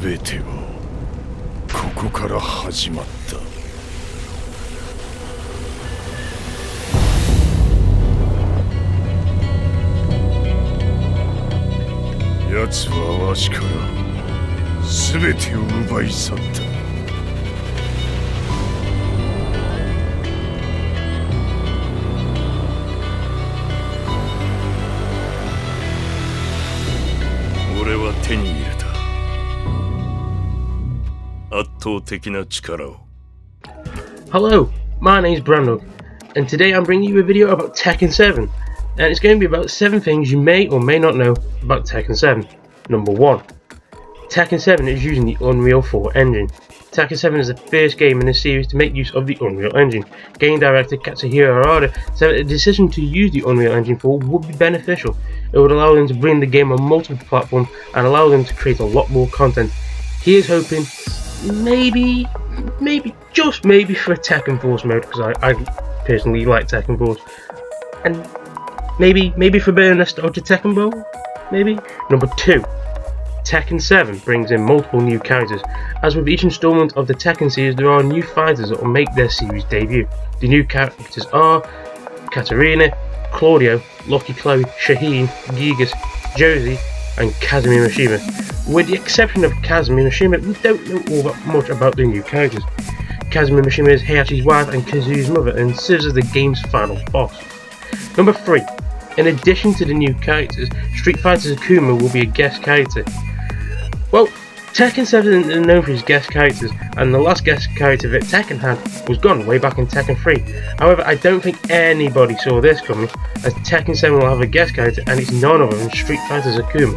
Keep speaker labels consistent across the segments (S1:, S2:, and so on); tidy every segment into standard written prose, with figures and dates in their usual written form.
S1: 全てはここから始まった。奴はわしから全てを奪い去った。俺は手に入れた圧倒的な力を。
S2: Hello, my name's Brandon, and today I'm bringing you a video about Tekken 7, and it's going to be about 7 things you may or may not know about Tekken 7. Number 1. Tekken 7 is using the Unreal 4 engine. Tekken 7 is the first game in the series to make use of the Unreal Engine. Game director Katsuhiro Harada said that the decision to use the Unreal Engine 4 would be beneficial. It would allow them to bring the game on multiple platforms and allow them to create a lot more content. He is hoping maybe, just maybe for a Tekken Force mode, because I personally like Tekken Force, and maybe for a bit of nostalgia Tekken Bowl, maybe. Number 2. Tekken 7 brings in multiple new characters. As with each installment of the Tekken series, there are new fighters that will make their series debut. The new characters are Katarina, Claudio, Lucky Chloe, Shaheen, Gigas, Josie, and Kazumi Mishima. With the exception of Kazumi Mishima, we don't know all that much about the new characters. Kazumi Mishima is Heihachi's wife and Kazuya's mother, and serves as the game's final boss. Number 3. In addition to the new characters, Street Fighter's Akuma will be a guest character. Well, Tekken 7 is known for his guest characters, and the last guest character that Tekken had was gone way back in Tekken 3. However, I don't think anybody saw this coming, as Tekken 7 will have a guest character, and it's none other than Street Fighter's Akuma.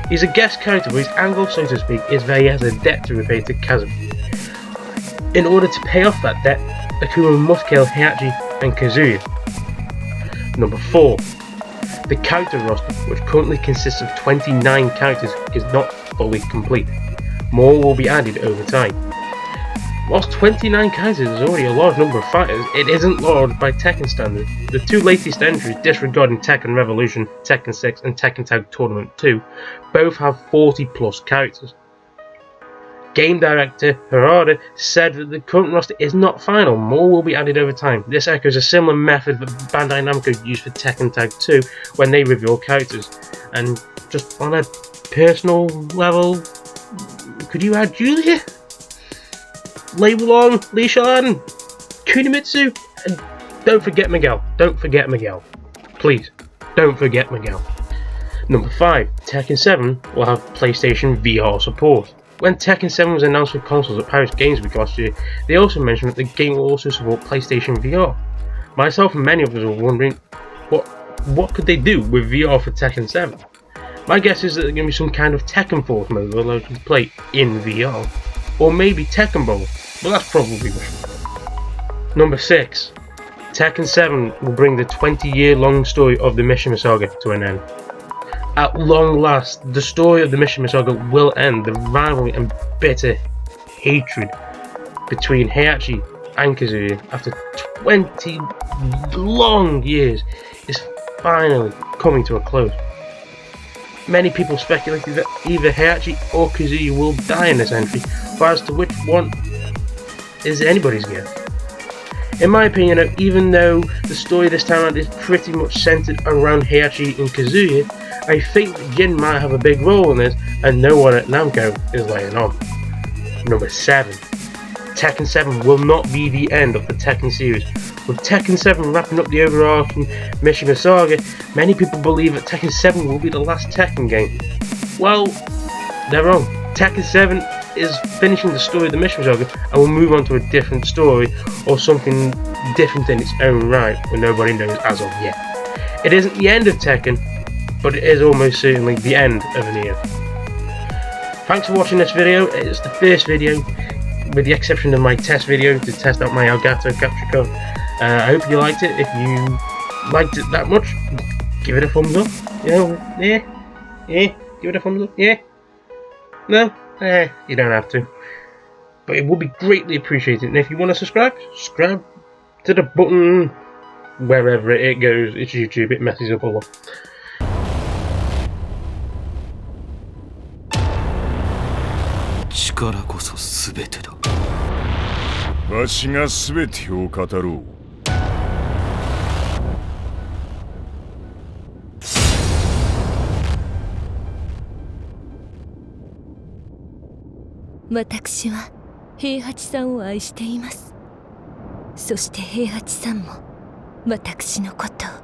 S2: He's a guest character, but his angle, so to speak, is that he has a debt to repay to Kazumi. In order to pay off that debt, Akuma must kill Heihachi and Kazuya. Number 4. The character roster, which currently consists of 29 characters, is not fully complete. More will be added over time. Whilst 29 characters is already a large number of fighters, it isn't large by Tekken standards. The 2 latest entries, disregarding Tekken Revolution, Tekken 6 and Tekken Tag Tournament 2, both have 40 plus characters. Game director Harada said that the current roster is not final, more will be added over time. This echoes a similar method that Bandai Namco used for Tekken Tag 2 when they reveal characters. And just on a personal level, could you add Julia, Lei Wulong, Lee Shalan, Kunimitsu, and don't forget Miguel. Don't forget Miguel. Please, don't forget Miguel. Number 5. Tekken 7 will have PlayStation VR support. When Tekken 7 was announced for consoles at Paris Games Week last year, they also mentioned that the game will also support PlayStation VR. Myself and many others were wondering, what could they do with VR for Tekken 7? My guess is that there's going to be some kind of Tekken Force mode that allows you to play in VR. Or maybe Tekken Bowl, but that's probably wishful. Number 6. Tekken 7 will bring the 20-year-long story of the Mishima Saga to an end. At long last, the story of the Mishima Saga will end. The rivalry and bitter hatred between Heihachi and Kazuya after 20 long years is finally coming to a close. Many people speculated that either Heihachi or Kazuya will die in this entry, but as to which one is anybody's guess. In my opinion, even though the story this time around is pretty much centered around Heihachi and Kazuya, I think that Jin might have a big role in this, and no one at Namco is laying on. Number 7. Tekken 7 will not be the end of the Tekken series. With Tekken 7 wrapping up the overarching Mishima Saga, many people believe that Tekken 7 will be the last Tekken game. Well, they're wrong. Tekken 7 is finishing the story of the Mishima Saga and will move on to a different story or something different in its own right, but nobody knows as of yet. It isn't the end of Tekken, but it is almost certainly the end of an era. Thanks for watching this video. It's the first video, with the exception of my test video to test out my Elgato capture card. I hope you liked it. If you liked it that much, give it a thumbs up. You know, yeah, give it a thumbs up, yeah. No, you don't have to. But it would be greatly appreciated. And if you want to subscribe to the button wherever it goes. It's YouTube, it messes up a lot.
S3: 力こそ全てだ。
S1: わしが全てを語ろう。
S4: 私は平八さんを愛しています。そして平八さんも私のことを。